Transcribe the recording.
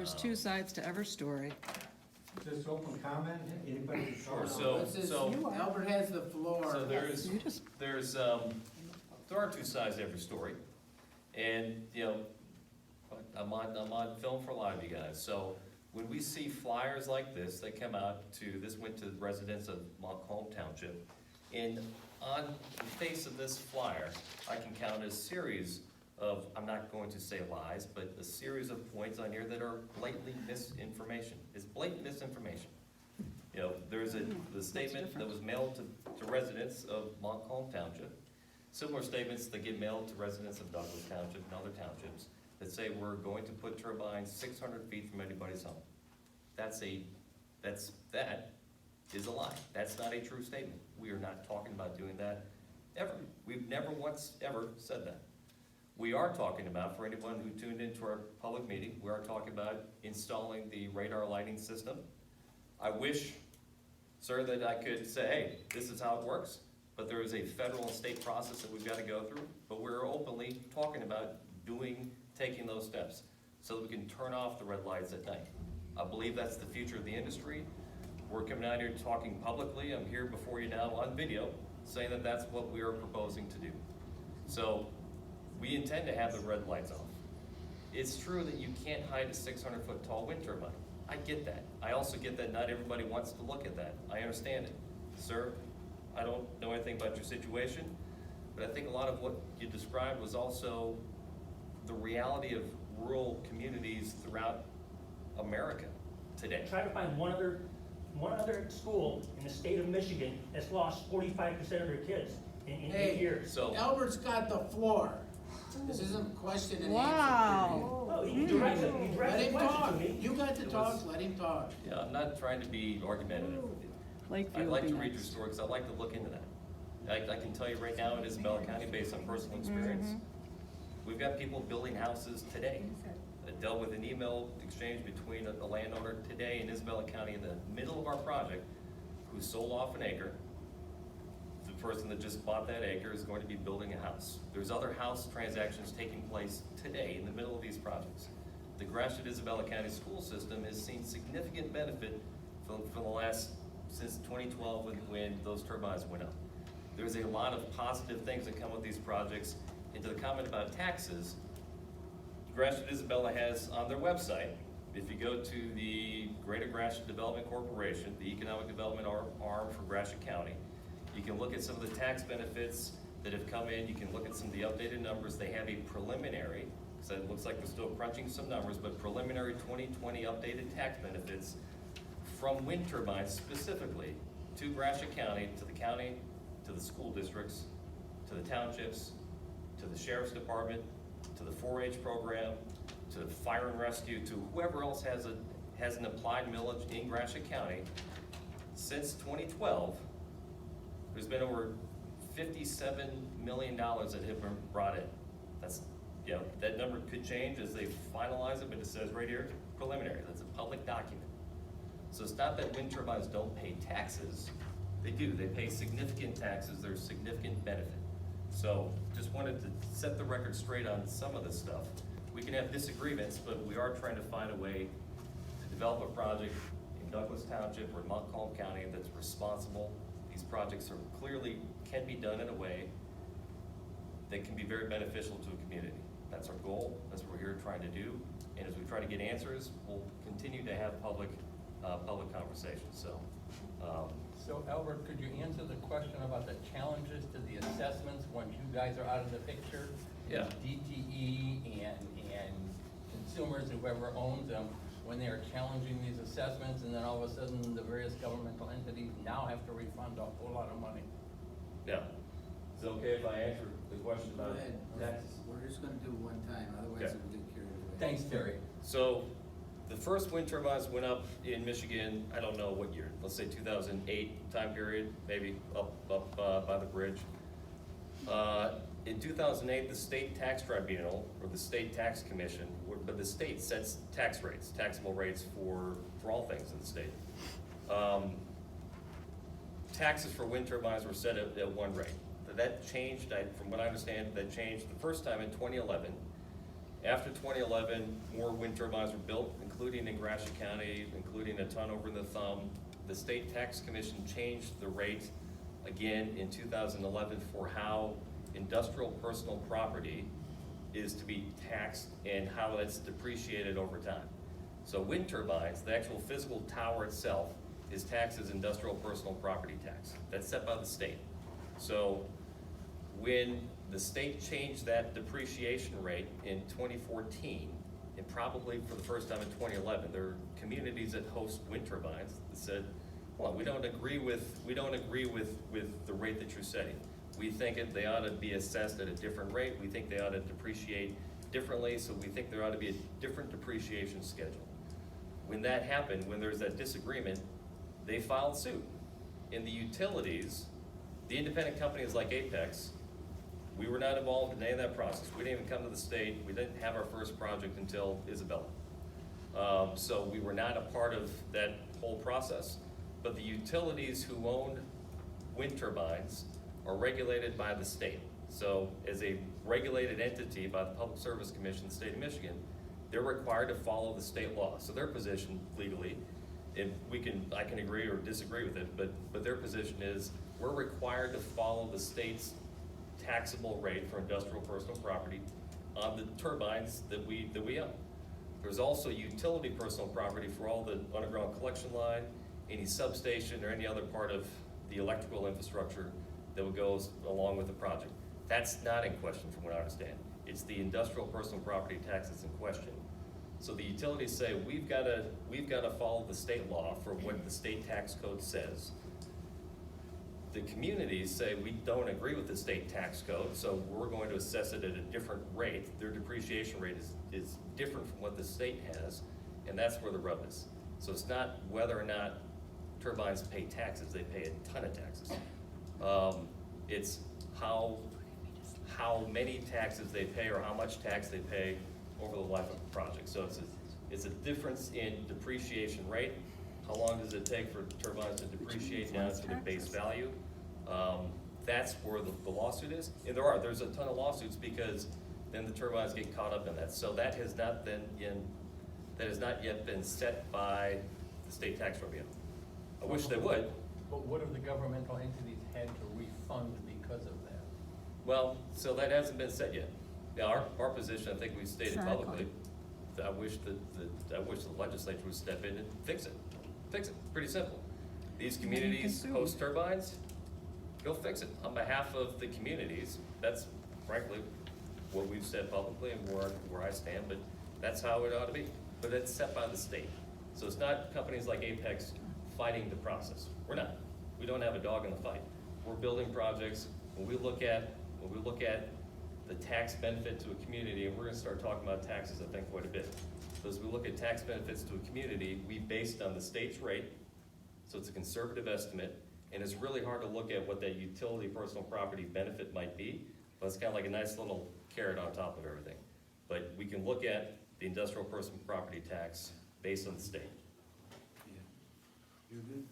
There's two sides to every story. Just open comment, anybody? Sure, Albert has the floor. So You just, there are two sides to every story. And, you know, I'm on film for a lot of you guys. So when we see flyers like this, they come out this went to the residents of Montcalm Township. And on the face of this flyer, I can count a series of, I'm not going to say lies, but a series of points on here that are blatantly misinformation. It's blatant misinformation. You know, there's the statement that was mailed to residents of Montcalm Township. Similar statements that get mailed to residents of Douglass Township and other townships that say we're going to put turbines 600 feet from anybody's home. That is a lie. That's not a true statement. We are not talking about doing that ever. We've never once ever said that. We are talking about, for anyone who tuned into our public meeting, we are talking about installing the radar lighting system. I wish, sir, that I could say, hey, this is how it works, but there is a federal and state process that we've got to go through, but we're openly talking about taking those steps so that we can turn off the red lights at night. I believe that's the future of the industry. We're coming out here talking publicly. I'm here before you now on video saying that that's what we are proposing to do. So we intend to have the red lights off. It's true that you can't hide a 600-foot tall wind turbine. I get that. I also get that not everybody wants to look at that. I understand it. Sir, I don't know anything about your situation, but I think a lot of what you described was also the reality of rural communities throughout America today. Try to find one other school in the state of Michigan that's lost 45% of their kids in 8 years. So Albert's got the floor. This isn't question and answer. wow. Oh, you direct the Let him question talk. to me. You got to talk, let him talk. yeah, I'm not trying to be argumentative with you. Lakeview I'd will like be to read your next. story because I'd like to look into that. I can tell you right now in Isabella County, based on personal experience, we've got people building houses today. I dealt with an email exchange between a landowner today in Isabella County in the middle of our project who sold off an acre. The person that just bought that acre is going to be building a house. There's other house transactions taking place today in the middle of these projects. The Gratiot Isabella County school system has seen significant benefit from since 2012 when those turbines went up. There's a lot of positive things that come with these projects. And to the comment about taxes, Gratiot Isabella has on their website, if you go to the Greater Gratiot Development Corporation, the economic development arm for Gratiot County, you can look at some of the tax benefits that have come in. You can look at some of the updated numbers. They have a preliminary, so it looks like they're still crunching some numbers, but preliminary 2020 updated tax benefits from wind turbines specifically to Gratiot County, to the school districts, to the townships, to the sheriff's department, to the 4-H program, to fire and rescue, to whoever else has an applied millage in Gratiot County. Since 2012, there's been over $57 million that have been brought in. That's, you know, that number could change as they finalize it, but it says right here, preliminary. That's a public document. So it's not that wind turbines don't pay taxes. They do. They pay significant taxes. There's significant benefit. So just wanted to set the record straight on some of this stuff. We can have disagreements, but we are trying to find a way to develop a project in Douglass Township or in Montcalm County that's responsible. These projects can be done in a way that can be very beneficial to a community. That's our goal. That's what we're here trying to do. And as we try to get answers, we'll continue to have public conversations. So Albert, could you answer the question about the challenges to the assessments once you guys are out of the picture? Yeah. DTE and consumers, whoever owns them, when they are challenging these assessments, and then all of a sudden the various governmental entities now have to refund a whole lot of money. Yeah. Is it okay if I answer the question Go about ahead. taxes? We're just gonna do one time, otherwise Okay. we'll get carried away. Thanks, Terry. So the first wind turbines went up in Michigan, I don't know what year, let's say 2008 time period, maybe up by the bridge. In 2008, the state tax tribunal, or the state tax commission, but the state sets tax rates, taxable rates for all things in the state. Taxes for wind turbines were set at one rate. That changed, from what I understand, that changed the first time in 2011. After 2011, more wind turbines were built, including in Gratiot County, including a ton over in the Thumb. The State Tax Commission changed the rate again in 2011 for how industrial personal property is to be taxed and how that's depreciated over time. So wind turbines, the actual physical tower itself, is taxed as industrial personal property tax. That's set by the state. So when the state changed that depreciation rate in 2014, and probably for the first time in 2011, there are communities that host wind turbines that said, well, we don't agree with the rate that you're setting. We think they ought to be assessed at a different rate. We think they ought to depreciate differently, so we think there ought to be a different depreciation schedule. When that happened, when there's that disagreement, they filed suit. In the utilities, the independent companies like Apex, we were not involved in any of that process. We didn't even come to the state. We didn't have our first project until Isabella. So we were not a part of that whole process. But the utilities who owned wind turbines are regulated by the state. So as a regulated entity by the Public Service Commission, the state of Michigan, they're required to follow the state law. So their position legally, and I can agree or disagree with it, but their position is we're required to follow the state's taxable rate for industrial personal property on the turbines that we own. There's also utility personal property for all the underground collection line, any substation or any other part of the electrical infrastructure that would go along with the project. That's not in question from what I understand. It's the industrial personal property tax that's in question. So the utilities say we've got to follow the state law for what the state tax code says. The communities say we don't agree with the state tax code, so we're going to assess it at a different rate. Their depreciation rate is different from what the state has, and that's where the rub is. So it's not whether or not turbines pay taxes, they pay a ton of taxes. It's how many taxes they pay or how much tax they pay over the life of the project. So it's a difference in depreciation rate. How long does it take for turbines to depreciate down to the base value? That's where the lawsuit is. And there's a ton of lawsuits because then the turbines get caught up in that. So that has not yet been set by the state tax tribunal. I wish they would. But what if the governmental entities had to refund because of that? Well, so that hasn't been set yet. Yeah, our position, I think we've stated Exactly. publicly, I wish the legislature would step in and fix it. Fix it, pretty simple. These And then you can communities sue. host turbines, go fix it. On behalf of the communities, that's frankly what we've said publicly and where I stand, but that's how it ought to be. But it's set by the state. So it's not companies like Apex fighting the process. We're not. We don't have a dog in the fight. We're building projects. When we look at the tax benefit to a community, and we're gonna start talking about taxes, I think, quite a bit. So as we look at tax benefits to a community, we based on the state's rate, so it's a conservative estimate, and it's really hard to look at what that utility personal property benefit might be, but it's kind of like a nice little carrot on top of everything. But we can look at the industrial personal property tax based on the state. You good?